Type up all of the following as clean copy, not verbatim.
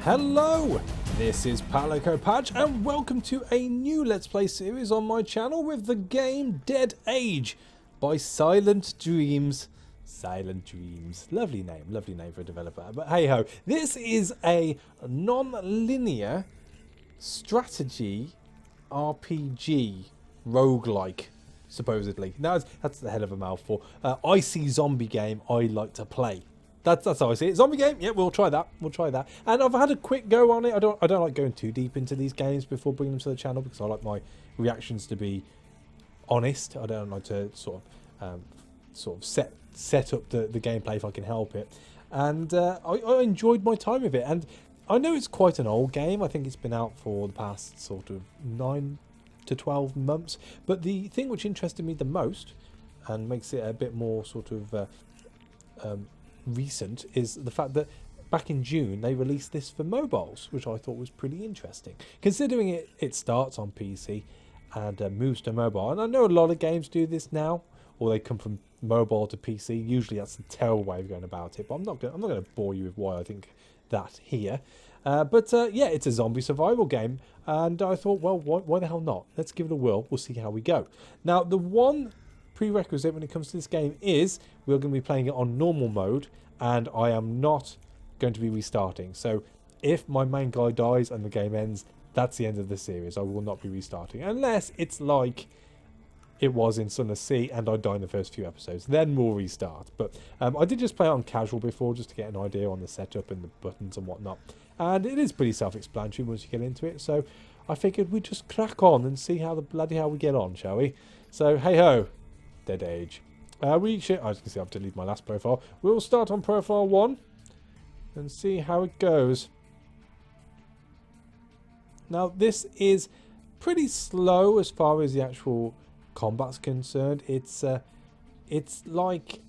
Hello, this is Palico Patch and welcome to a new Let's Play series on my channel with the game Dead Age by Silent Dreams. Silent Dreams. Lovely name for a developer. But hey ho, this is a non-linear strategy RPG roguelike, supposedly. Now that's the hell of a mouthful. Icy zombie game I like to play. That's how I see it. Zombie game? Yeah, we'll try that. And I've had a quick go on it. I don't like going too deep into these games before bringing them to the channel because I like my reactions to be honest. I don't like to sort of set up the gameplay if I can help it. And I enjoyed my time with it. And I know it's quite an old game. I think it's been out for the past sort of 9 to 12 months. But the thing which interested me the most and makes it a bit more sort of recent is the fact that back in June they released this for mobiles, which I thought was pretty interesting considering it starts on PC and moves to mobile. And I know a lot of games do this now, or they come from mobile to PC. Usually that's the terrible way of going about it, but I'm not going to bore you with why I think that here. Yeah, it's a zombie survival game, and I thought, well, why the hell not? Let's give it a whirl. We'll see how we go. Now, the one prerequisite when it comes to this game is we're going to be playing it on normal mode, and I am not going to be restarting. So if my main guy dies and the game ends, that's the end of the series. I will not be restarting unless it's like it was in Sunless Sea and I die in the first few episodes, then we'll restart. But I did just play it on casual before just to get an idea on the setup and the buttons and whatnot, and it is pretty self-explanatory once you get into it. So I figured we'd just crack on and see how the bloody hell we get on, shall we? So hey ho, Dead Age. As you can see, I've deleted my last profile. We'll start on profile 1 and see how it goes. Now, this is pretty slow as far as the actual combat's concerned. It's like,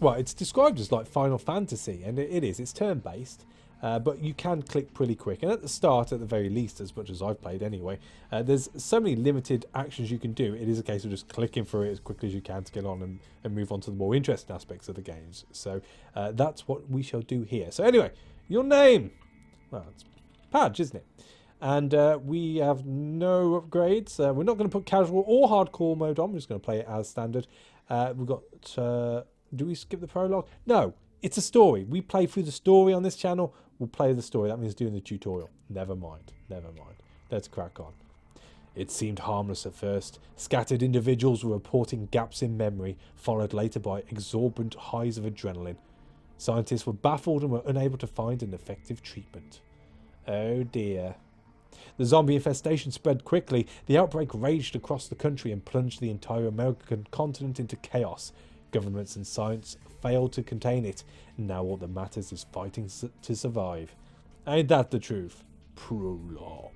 well, it's described as like Final Fantasy, and it is. It's turn-based. But you can click pretty quick, and at the start, at the very least, as much as I've played anyway, there's so many limited actions you can do. It is a case of just clicking through it as quickly as you can to get on and move on to the more interesting aspects of the games. So that's what we shall do here. So anyway, your name, well, it's Padge, isn't it? And we have no upgrades. We're not going to put casual or hardcore mode on. We're just going to play it as standard. We've got, do we skip the prologue? No. It's a story. We play through the story on this channel. We'll play the story. That means doing the tutorial. Never mind. Let's crack on. It seemed harmless at first. Scattered individuals were reporting gaps in memory, followed later by exorbitant highs of adrenaline. Scientists were baffled and were unable to find an effective treatment. Oh dear. The zombie infestation spread quickly. The outbreak raged across the country and plunged the entire American continent into chaos. Governments and science failed to contain it, and now all that matters is fighting to survive. Ain't that the truth? Prologue.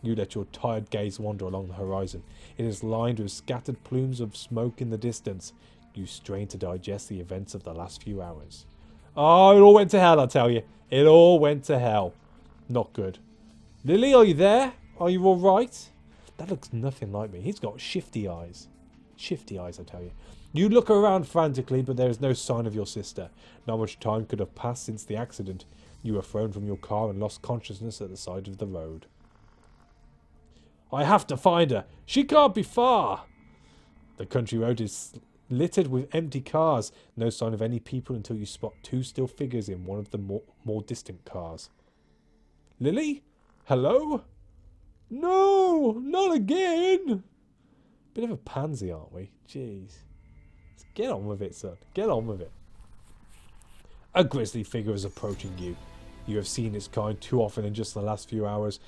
You let your tired gaze wander along the horizon. It is lined with scattered plumes of smoke in the distance. You strain to digest the events of the last few hours. Oh, it all went to hell, I tell you. It all went to hell. Not good. Lily, are you there? Are you all right? That looks nothing like me. He's got shifty eyes. Shifty eyes, I tell you. You look around frantically, but there is no sign of your sister. Not much time could have passed since the accident. You were thrown from your car and lost consciousness at the side of the road. I have to find her. She can't be far. The country road is littered with empty cars. No sign of any people until you spot two still figures in one of the more distant cars. Lily? Hello? No, not again. Bit of a pansy, aren't we? Jeez. Let's get on with it, son. Get on with it. A grisly figure is approaching you. You have seen its kind too often in just the last few hours.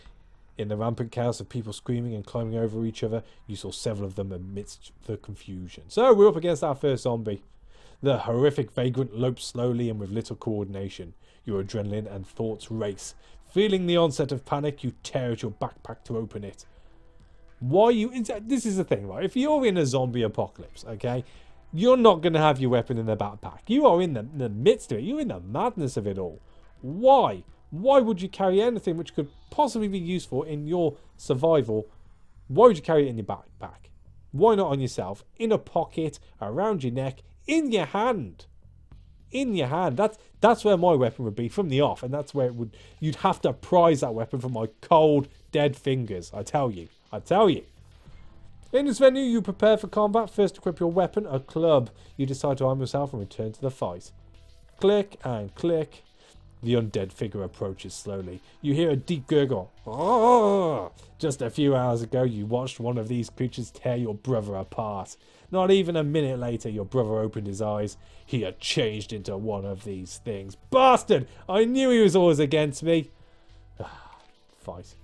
In the rampant chaos of people screaming and climbing over each other, you saw several of them amidst the confusion. So we're up against our first zombie. The horrific vagrant lopes slowly and with little coordination. Your adrenaline and thoughts race. Feeling the onset of panic, you tear at your backpack to open it. Why you... This is the thing, right? If you're in a zombie apocalypse, okay, you're not going to have your weapon in the backpack. You are in the midst of it. You're in the madness of it all. Why? Why would you carry anything which could possibly be useful in your survival? Why would you carry it in your backpack? Why not on yourself? In a pocket, around your neck, in your hand? in your hand. That's where my weapon would be, from the off, and that's where it would. You'd have to prise that weapon from my cold, dead fingers. I tell you. In this venue, you prepare for combat. First, equip your weapon, a club. You decide to arm yourself and return to the fight. Click and click. The undead figure approaches slowly. You hear a deep gurgle. Oh! Just a few hours ago, you watched one of these creatures tear your brother apart. Not even a minute later, your brother opened his eyes. He had changed into one of these things. Bastard! I knew he was always against me. Fight.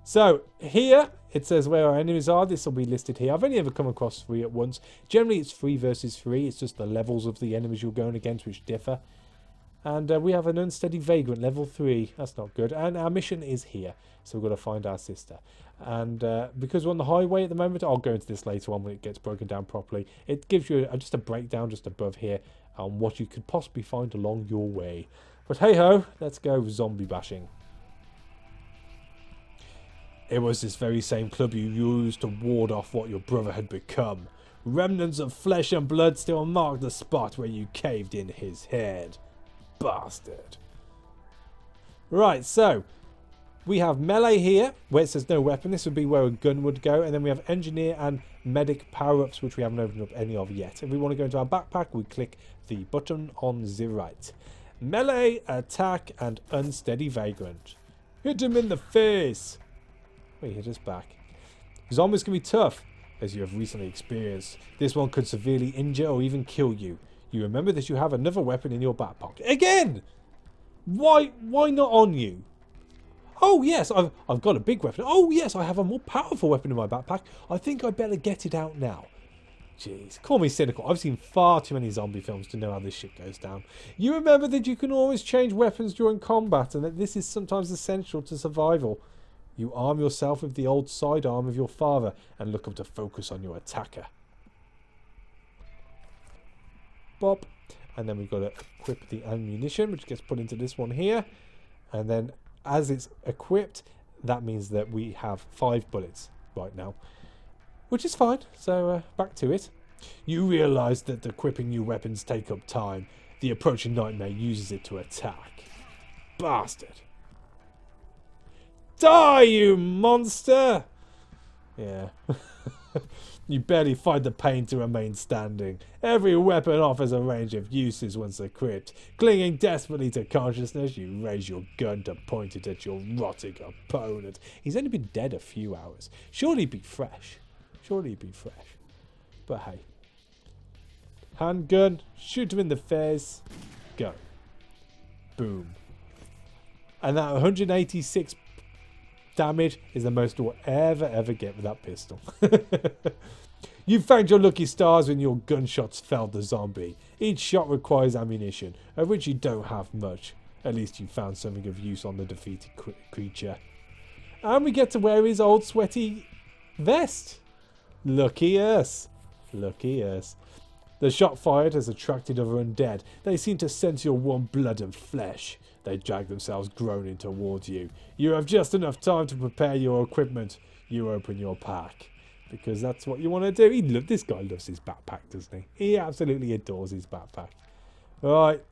So, here, it says where our enemies are. This will be listed here. I've only ever come across 3 at once. Generally, it's 3 versus 3. It's just the levels of the enemies you're going against which differ. And we have an unsteady vagrant, level 3. That's not good. And our mission is here. So we've got to find our sister. And because we're on the highway at the moment, I'll go into this later on when it gets broken down properly. It gives you just a breakdown just above here on what you could possibly find along your way. But hey-ho, let's go zombie bashing. It was this very same club you used to ward off what your brother had become. Remnants of flesh and blood still mark the spot where you caved in his head. Bastard. Right, so we have melee here where it says no weapon. This would be where a gun would go. And then we have engineer and medic power-ups, which we haven't opened up any of yet. If we want to go into our backpack, we click the button on the right. Melee, attack, and unsteady vagrant. Hit him in the face. Wait, hit us back. Zombies can be tough, as you have recently experienced. This one could severely injure or even kill you. You remember that you have another weapon in your back pocket. Again! Why not on you? Oh, yes, I've got a big weapon. Oh, yes, I have a more powerful weapon in my backpack. I think I better get it out now. Jeez, call me cynical. I've seen far too many zombie films to know how this shit goes down. You remember that you can always change weapons during combat and that this is sometimes essential to survival. You arm yourself with the old sidearm of your father and look up to focus on your attacker. Bop. And then we've got to equip the ammunition, which gets put into this one here. And then as it's equipped, that means that we have 5 bullets right now, which is fine. So back to it. You realise that equipping new weapons take up time. The approaching nightmare uses it to attack. Bastard. Die, you monster! Yeah. You barely fight the pain to remain standing. Every weapon offers a range of uses once equipped. Clinging desperately to consciousness, you raise your gun to point it at your rotting opponent. He's only been dead a few hours. Surely he'd be fresh. But hey. Handgun. Shoot him in the face. Go. Boom. And that 186 damage is the most you'll ever get with that pistol. You found your lucky stars when your gunshots felled the zombie. Each shot requires ammunition, of which you don't have much. At least you found something of use on the defeated creature. And we get to wear his old sweaty vest. Lucky us. Lucky us. The shot fired has attracted other undead. They seem to sense your warm blood and flesh. They drag themselves groaning towards you. You have just enough time to prepare your equipment. You open your pack. Because that's what you want to do. This guy loves his backpack, doesn't he? He absolutely adores his backpack. Alright.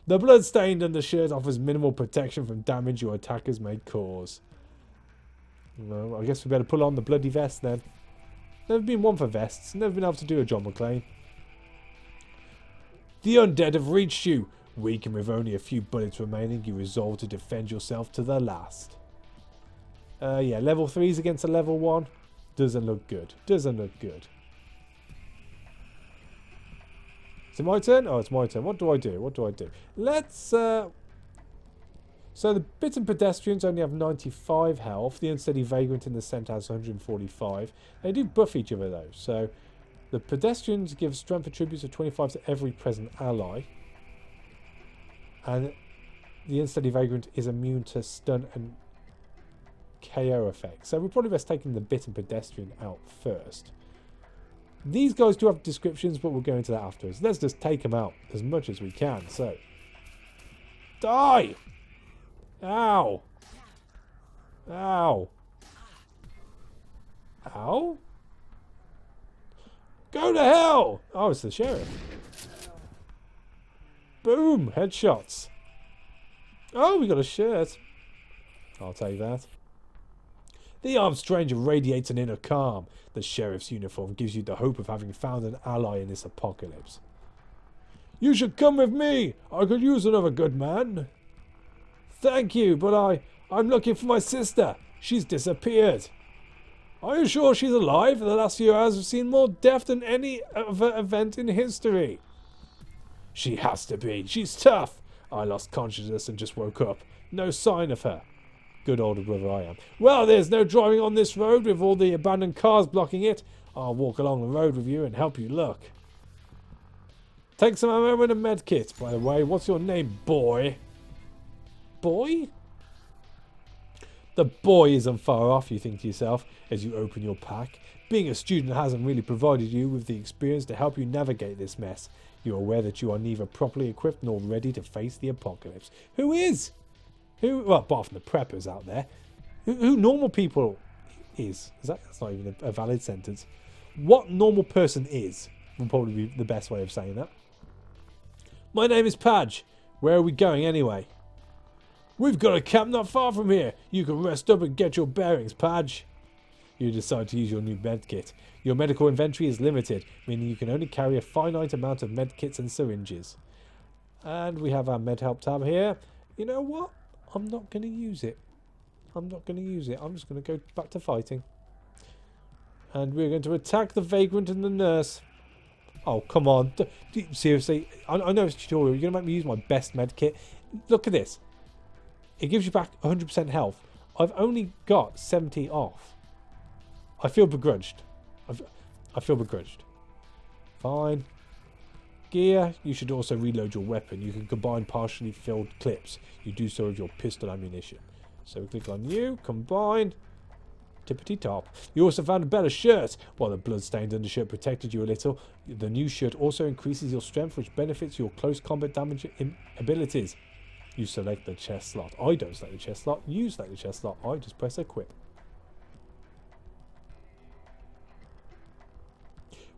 The blood-stained undershirt offers minimal protection from damage your attackers may cause. Well, I guess we better pull on the bloody vest then. Never been one for vests. Never been able to do a John McClane. The undead have reached you. Weak and with only a few bullets remaining, you resolve to defend yourself to the last. Yeah, level 3s against a level 1. Doesn't look good. Doesn't look good. Is it my turn? Oh, it's my turn. What do I do? Let's... So the bitten pedestrians only have 95 health. The unsteady vagrant in the centre has 145. They do buff each other though. So the pedestrians give strength attributes of 25 to every present ally. And the unsteady vagrant is immune to stun and KO effects. So we're probably best taking the bitten pedestrian out first. These guys do have descriptions, but we'll go into that afterwards. Let's just take them out as much as we can. So, die! Ow! Ow! Ow? Go to hell! Oh, it's the sheriff. Boom! Headshots. Oh, we got a shirt. I'll take that. The armed stranger radiates an inner calm. The sheriff's uniform gives you the hope of having found an ally in this apocalypse. You should come with me. I could use another good man. Thank you, but I'm looking for my sister. She's disappeared. Are you sure she's alive? The last few hours have seen more death than any other event in history. She has to be. She's tough. I lost consciousness and just woke up. No sign of her. Good older brother I am. Well, there's no driving on this road with all the abandoned cars blocking it. I'll walk along the road with you and help you look. Take some ammo and a med kit. By the way, what's your name, boy? Boy? The boy isn't far off, you think to yourself, as you open your pack. Being a student hasn't really provided you with the experience to help you navigate this mess. You're aware that you are neither properly equipped nor ready to face the apocalypse. Who is? Who? Well, apart from the preppers out there. Who normal people is? That's not even a valid sentence. What normal person is would probably be the best way of saying that. My name is Padge. Where are we going anyway? We've got a camp not far from here. You can rest up and get your bearings, Padge. You decide to use your new medkit. Your medical inventory is limited, meaning you can only carry a finite amount of medkits and syringes. And we have our med help tab here. You know what? I'm not going to use it. I'm not going to use it. I'm just going to go back to fighting. And we're going to attack the vagrant and the nurse. Oh, come on. Seriously, I know it's a tutorial. You're going to make me use my best medkit. Look at this. It gives you back 100% health. I've only got 70 off. I feel begrudged. I feel begrudged. Fine. Gear. You should also reload your weapon. You can combine partially filled clips. You do so with your pistol ammunition. So click on you. Combine. Tippity top. You also found a better shirt. While the blood-stained undershirt protected you a little, the new shirt also increases your strength, which benefits your close combat damage abilities. You select the chest slot. I don't select the chest slot. You select the chest slot. I just press equip.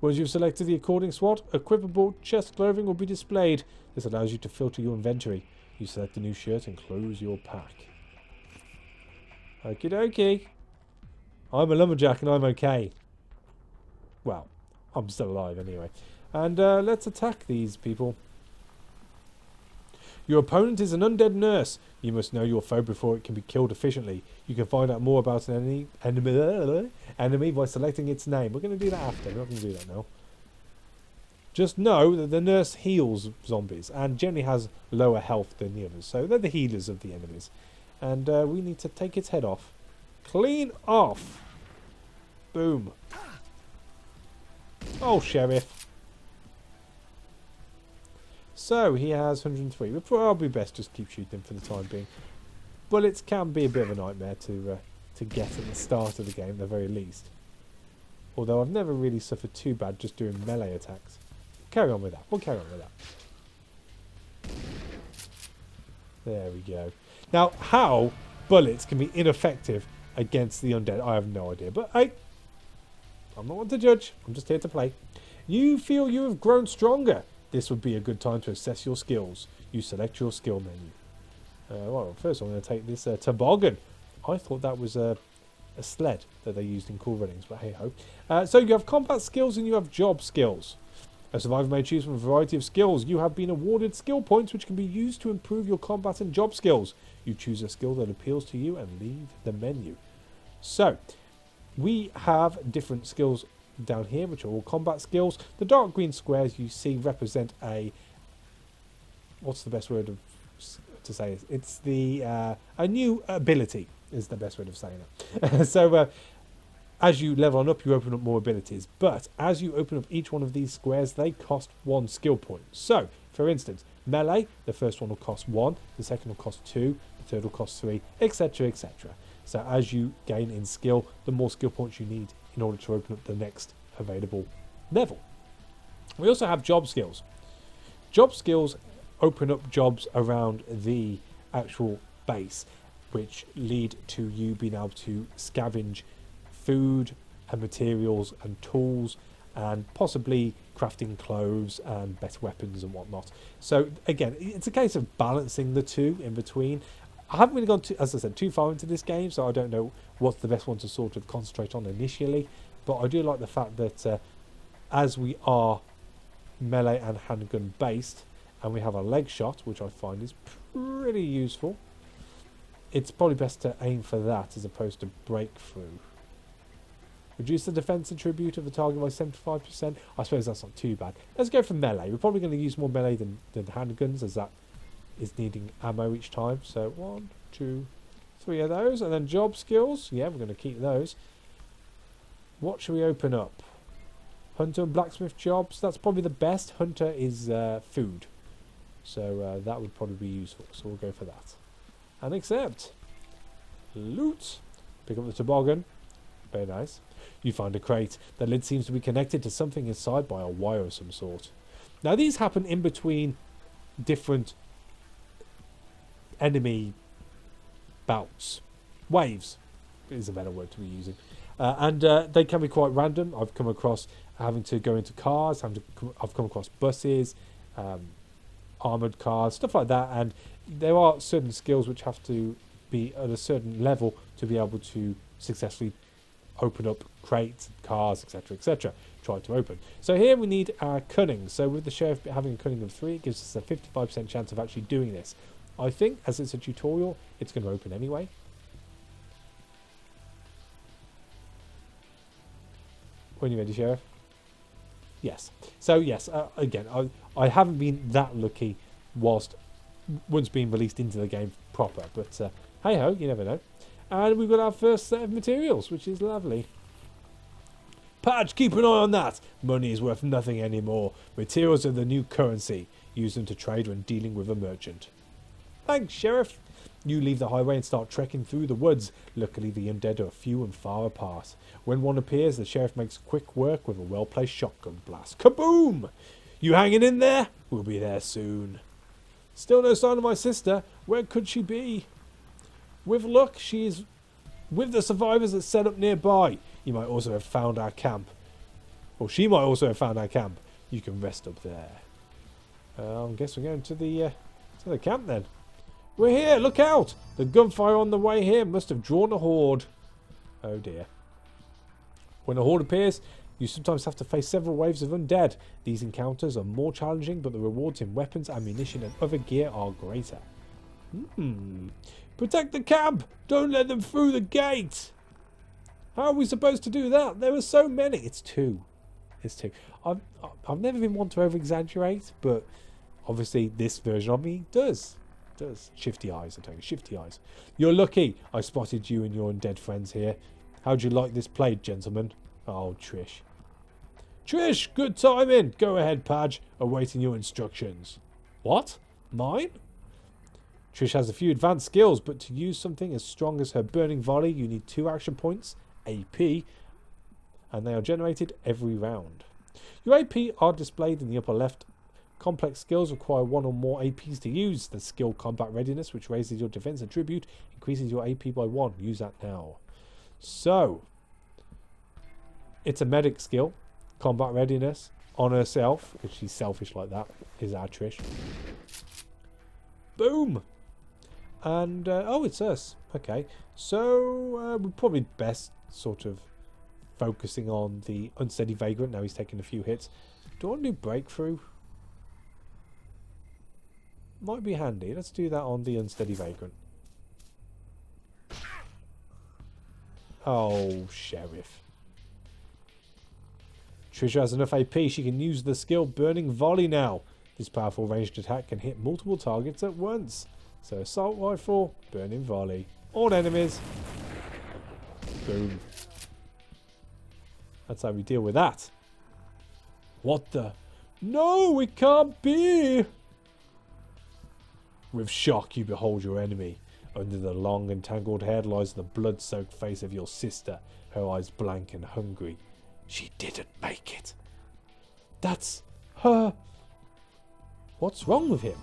Once you've selected the according SWAT, equipable chest clothing will be displayed. This allows you to filter your inventory. You select the new shirt and close your pack. Okie dokie. I'm a lumberjack and I'm okay. Well, I'm still alive anyway. And let's attack these people. Your opponent is an undead nurse. You must know your foe before it can be killed efficiently. You can find out more about an enemy by selecting its name. We're going to do that after. We're not going to do that now. Just know that the nurse heals zombies and generally has lower health than the others. So they're the healers of the enemies. And we need to take its head off. Clean off. Boom. Oh, Sheriff. So, he has 103. We're probably best just keep shooting for the time being. Bullets can be a bit of a nightmare to get at the start of the game, at the very least. Although I've never really suffered too bad just doing melee attacks. Carry on with that. We'll carry on with that. There we go. Now, how bullets can be ineffective against the undead, I have no idea. But hey, I'm not one to judge. I'm just here to play. You feel you have grown stronger. This would be a good time to assess your skills. You select your skill menu. Well, first I'm going to take this toboggan. I thought that was a sled that they used in Cool Runnings, but hey ho. So you have combat skills and you have job skills. A survivor may choose from a variety of skills. You have been awarded skill points which can be used to improve your combat and job skills. You choose a skill that appeals to you and leave the menu. So, we have different skills down here, which are all combat skills. The dark green squares you see represent a... What's the best word to say? It's the a new ability is the best way of saying it. So, as you level on up, you open up more abilities. But as you open up each one of these squares, they cost 1 skill point. So, for instance, melee, the first one will cost 1, the second will cost 2, the third will cost 3, etc, etc. So as you gain in skill, the more skill points you need in order to open up the next available level. We also have job skills. Job skills open up jobs around the actual base, which lead to you being able to scavenge food and materials and tools and possibly crafting clothes and better weapons and whatnot. So again, it's a case of balancing the two in between. I haven't really gone, as I said, too far into this game, so I don't know what's the best one to sort of concentrate on initially. But I do like the fact that as we are melee and handgun based, and we have a leg shot, which I find is pretty useful, it's probably best to aim for that as opposed to breakthrough. Reduce the defense attribute of the target by 75%. I suppose that's not too bad. Let's go for melee. We're probably going to use more melee than handguns, as that is needing ammo each time. So 1, 2, 3 of those. And then job skills. Yeah, we're going to keep those. What should we open up? Hunter and blacksmith jobs. That's probably the best. Hunter is food. So that would probably be useful. So we'll go for that. And accept. Loot. Pick up the toboggan. Very nice. You find a crate. The lid seems to be connected to something inside by a wire of some sort. Now these happen in between different enemy bouts. Waves is a better word to be using. And they can be quite random. I've come across having to go into cars. I've come across buses, armoured cars, stuff like that. And there are certain skills which have to be at a certain level to be able to successfully open up crates, cars, etc, etc. Try to open. So here we need our cunning. So with the sheriff having a cunning of 3, it gives us a 55% chance of actually doing this. I think as it's a tutorial, it's going to open anyway. When you're ready, sheriff. Yes. So yes, again, I haven't been that lucky whilst once being released into the game proper, but hey ho, you never know. And we've got our first set of materials, which is lovely. Patch, keep an eye on that. Money is worth nothing anymore. Materials are the new currency. Use them to trade when dealing with a merchant. Thanks, Sheriff. You leave the highway and start trekking through the woods. Luckily, the undead are few and far apart. When one appears, the sheriff makes quick work with a well-placed shotgun blast. Kaboom! You hanging in there? We'll be there soon. Still no sign of my sister. Where could she be? With luck, she is with the survivors that set up nearby. You might also have found our camp. Or she might also have found our camp. You can rest up there. I guess we're going to the camp then. We're here, look out! The gunfire on the way here must have drawn a horde. Oh dear. When a horde appears, you sometimes have to face several waves of undead. These encounters are more challenging, but the rewards in weapons, ammunition and other gear are greater. Protect the camp! Don't let them through the gate! How are we supposed to do that? There are so many. It's 2. It's 2. I've never been one to over-exaggerate, but obviously this version of me does. Shifty eyes, I tell you. Shifty eyes. You're lucky I spotted you and your undead friends here. How'd you like this played, gentlemen? Oh, Trish. Trish, good timing. Go ahead, Padge. Awaiting your instructions. What? Mine? Trish has a few advanced skills, but to use something as strong as her burning volley, you need 2 action points, AP, and they are generated every round. Your AP are displayed in the upper left. Complex skills require 1 or more APs to use. The skill Combat Readiness, which raises your defense attribute, increases your AP by 1. Use that now. So, it's a medic skill, Combat Readiness, on herself, if she's selfish like that, is our Trish. Boom! And, oh, it's us. Okay. So, we're probably best sort of focusing on the Unsteady Vagrant. Now he's taking a few hits. Do I want to do Breakthrough? Might be handy. Let's do that on the Unsteady Vagrant. Oh, Sheriff. Trisha has enough AP. She can use the skill Burning Volley now. This powerful ranged attack can hit multiple targets at once. So Assault Rifle, Burning Volley. All enemies. Boom. That's how we deal with that. What the? No, it can't be! With shock you behold your enemy. Under the long and tangled hair lies the blood-soaked face of your sister, her eyes blank and hungry. She didn't make it. That's her. What's wrong with him?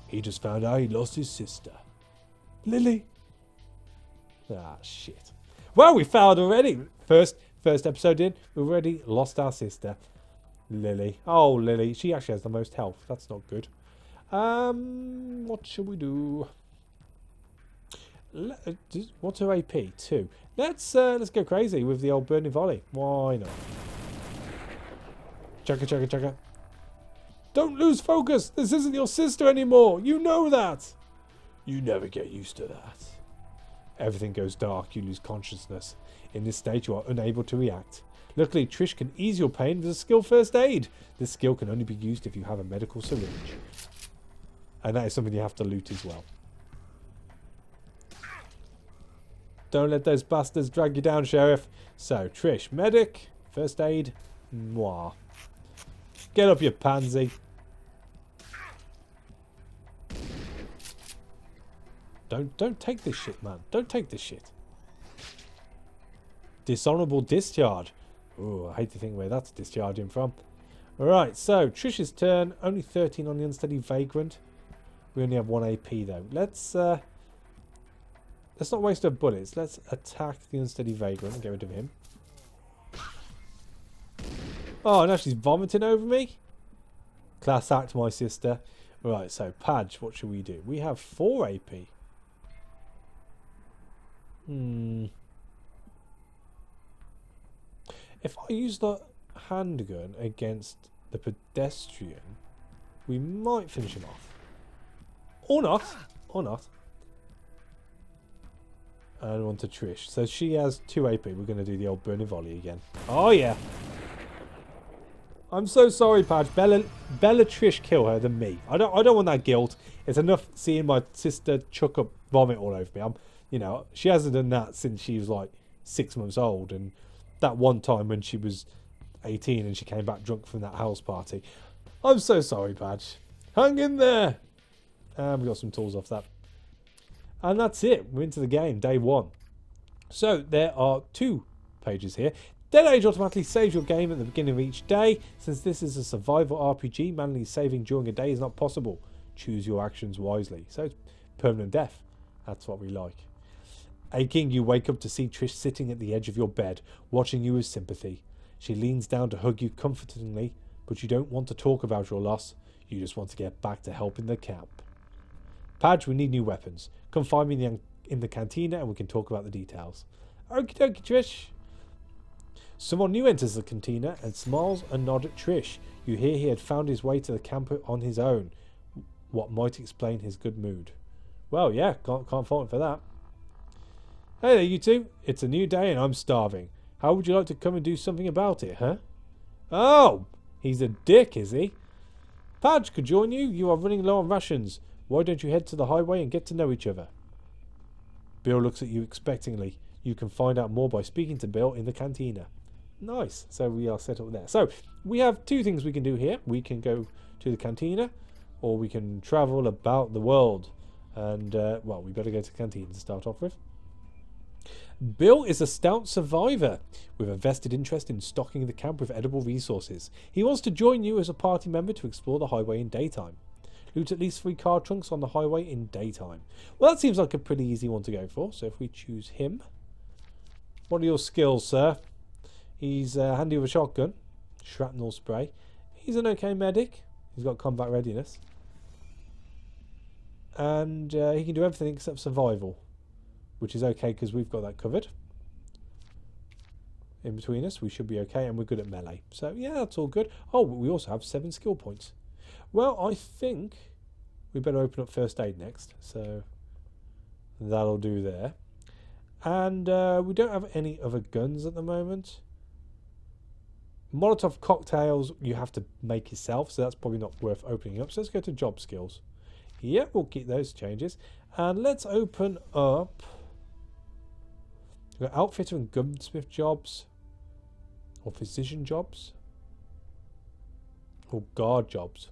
He just found out he lost his sister. Lily. Ah, shit. Well, we failed already. First First episode in, we've already lost our sister. Lily. Oh, Lily. She actually has the most health. That's not good. What shall we do? What's her AP? 2. Let's go crazy with the old burning volley. Why not? Chugga, chugga, chugga. Don't lose focus. This isn't your sister anymore. You know that. You never get used to that. Everything goes dark. You lose consciousness. In this state, you are unable to react. Luckily, Trish can ease your pain with a skill first aid. This skill can only be used if you have a medical syringe. And that is something you have to loot as well. Don't let those bastards drag you down, Sheriff. So, Trish, medic, first aid, moi. Get up, you pansy. Don't take this shit, man. Don't take this shit. Dishonourable discharge. Ooh, I hate to think where that's discharging from. Alright, so Trish's turn. Only 13 on the unsteady vagrant. We only have 1 AP though. Let's not waste our bullets. Let's attack the unsteady vagrant and get rid of him. Oh, now she's vomiting over me. Class act, my sister. Right, so Padge, what should we do? We have 4 AP. If I use the handgun against the pedestrian, we might finish him off. Or not. Or not. And on to Trish. So she has 2 AP. We're going to do the old burning volley again. Oh, yeah. I'm so sorry, Padge. Bella Trish kill her than me. I don't want that guilt. It's enough seeing my sister chuck up vomit all over me. You know, she hasn't done that since she was like 6 months old. And that one time when she was 18 and she came back drunk from that house party. I'm so sorry, Padge. Hang in there. And we got some tools off that. And that's it. We're into the game, day 1. So there are 2 pages here. Dead Age automatically saves your game at the beginning of each day. Since this is a survival RPG, manually saving during a day is not possible. Choose your actions wisely. So it's permanent death. That's what we like. Aching, you wake up to see Trish sitting at the edge of your bed, watching you with sympathy. She leans down to hug you comfortingly, but you don't want to talk about your loss. You just want to get back to helping the camp. Padge, we need new weapons. Come find me in the cantina and we can talk about the details. Okie dokie, Trish. Someone new enters the cantina and smiles and nods at Trish. You hear he had found his way to the camp on his own. What might explain his good mood. Well, yeah, can't fault him for that. Hey there, you two. It's a new day and I'm starving. How would you like to come and do something about it, huh? Oh, he's a dick, is he? Padge could join you. You are running low on rations. Why don't you head to the highway and get to know each other? Bill looks at you expectingly. You can find out more by speaking to Bill in the cantina. Nice. So we are set up there. So we have 2 things we can do here. We can go to the cantina or we can travel about the world. And, well, we better go to the cantina to start off with. Bill is a stout survivor with a vested interest in stocking the camp with edible resources. He wants to join you as a party member to explore the highway in daytime. Loot at least 3 car trunks on the highway in daytime. Well, that seems like a pretty easy one to go for. So if we choose him. What are your skills, sir? He's handy with a shotgun. Shrapnel spray. He's an okay medic. He's got combat readiness. And he can do everything except survival. Which is okay because we've got that covered. In between us, we should be okay. And we're good at melee. So, yeah, that's all good. Oh, but we also have 7 skill points. Well, I think we better open up first aid next. So, that'll do there. And we don't have any other guns at the moment. Molotov cocktails you have to make yourself. So, that's probably not worth opening up. So, let's go to job skills. Yeah, we'll keep those changes. And let's open up... We've got outfitter and gunsmith jobs. Or physician jobs. Or guard jobs.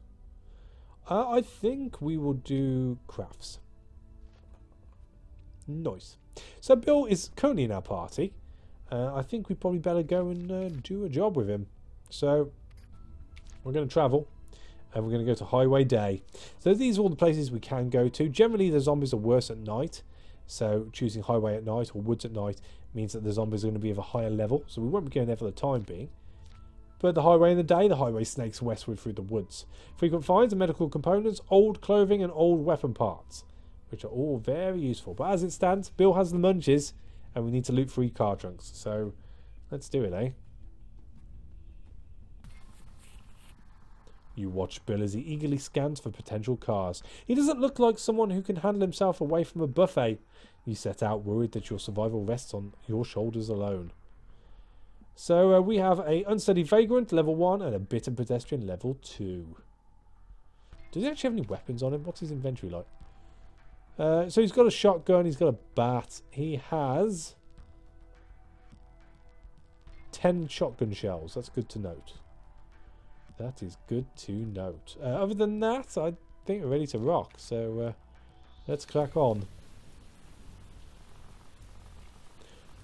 I think we will do crafts. Nice. So Bill is currently in our party. I think we probably better go and do a job with him. So we're going to travel. And we're going to go to Highway Day. So these are all the places we can go to. Generally the zombies are worse at night. So choosing highway at night or woods at night Means that the zombies are going to be of a higher level, so we won't be going there for the time being. But the highway in the day, the highway snakes westward through the woods. Frequent finds of medical components, old clothing and old weapon parts, which are all very useful. But as it stands, Bill has the munchies, and we need to loot 3 car trunks. So let's do it, eh? You watch Bill as he eagerly scans for potential cars. He doesn't look like someone who can handle himself away from a buffet. You set out worried that your survival rests on your shoulders alone. So we have a unsteady vagrant level 1 and a bitten pedestrian level 2. Does he actually have any weapons on him? What's his inventory like? So he's got a shotgun, he's got a bat. He has 10 shotgun shells. That's good to note. That is good to note. Other than that, I think we're ready to rock. So let's crack on.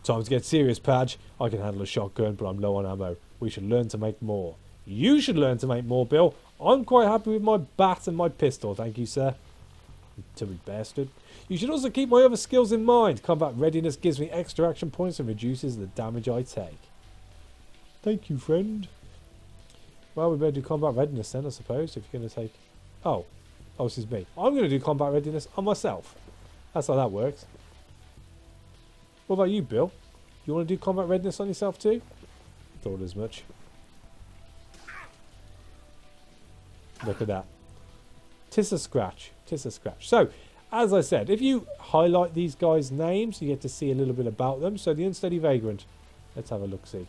Time to get serious, Padge. I can handle a shotgun, but I'm low on ammo. We should learn to make more. You should learn to make more, Bill. I'm quite happy with my bat and my pistol, thank you, sir. Timid bastard. You should also keep my other skills in mind. Combat readiness gives me extra action points and reduces the damage I take. Thank you, friend. Well, we better do combat readiness then, I suppose, if you're going to take... Oh, this is me. I'm going to do combat readiness on myself. That's how that works. What about you, Bill? You want to do combat readiness on yourself too? Thought as much. Look at that. Tis a scratch. Tis a scratch. So, as I said, if you highlight these guys' names, you get to see a little bit about them. So, the unsteady vagrant. Let's have a look-see.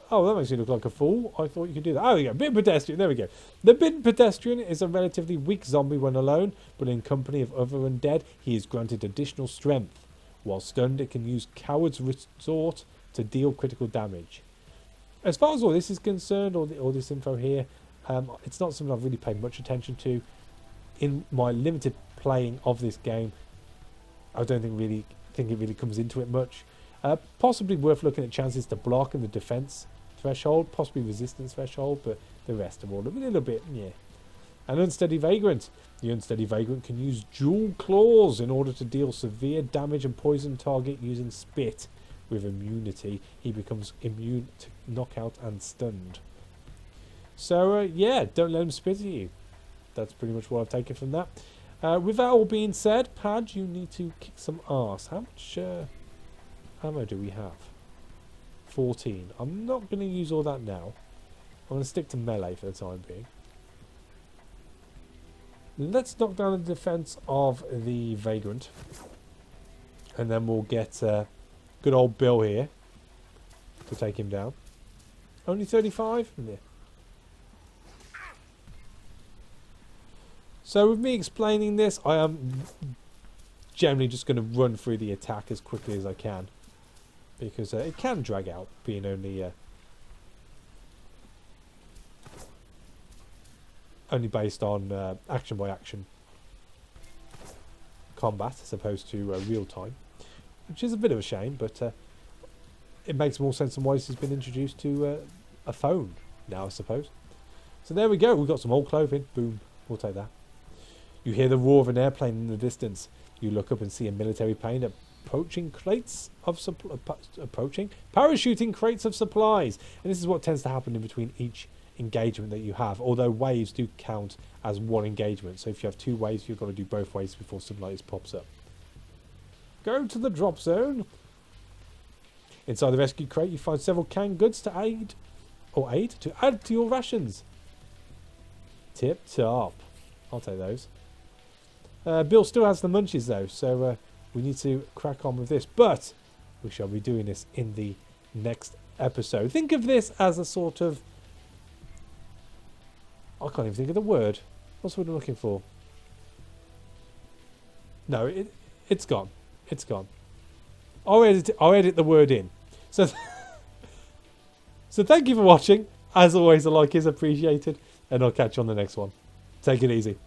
Oh, that makes you look like a fool. I thought you could do that. Oh, there we go. Bitten pedestrian. There we go. The bitten pedestrian is a relatively weak zombie when alone, but in company of other undead, he is granted additional strength. While stunned, it can use Coward's Resort to deal critical damage. As far as all this is concerned, all this info here, it's not something I've really paid much attention to. In my limited playing of this game, I don't think it really comes into it much. Possibly worth looking at chances to block in the defense threshold, possibly resistance threshold, but the rest are all a little bit, yeah. An unsteady vagrant. The unsteady vagrant can use dual claws in order to deal severe damage and poison target using spit. With immunity, he becomes immune to knockout and stunned. So, yeah, don't let him spit at you. That's pretty much what I've taken from that. With that all being said, Padge, you need to kick some arse. How much ammo do we have? 14. I'm not going to use all that now. I'm going to stick to melee for the time being. Let's knock down the defense of the vagrant. And then we'll get good old Bill here to take him down. Only 35? Yeah. So with me explaining this, I am generally just going to run through the attack as quickly as I can. Because it can drag out, being only based on action by action combat as opposed to real time, which is a bit of a shame, but it makes more sense than why this has been introduced to a phone now, I suppose. So there we go. We've got some old clothing. Boom. We'll take that. You hear the roar of an airplane in the distance. You look up and see a military plane parachuting crates of supplies, and this is what tends to happen in between each engagement that you have, although waves do count as one engagement, so if you have 2 waves you've got to do both waves before something like this pops up. Go to the drop zone. Inside the rescue crate you find several canned goods to add to your rations. Tip top. I'll take those. Bill still has the munchies though, so we need to crack on with this, but we shall be doing this in the next episode. Think of this as a sort of... I can't even think of the word. What's the word I'm looking for? No, it's gone. It's gone. I'll edit the word in. So, so thank you for watching. As always, a like is appreciated, and I'll catch you on the next one. Take it easy.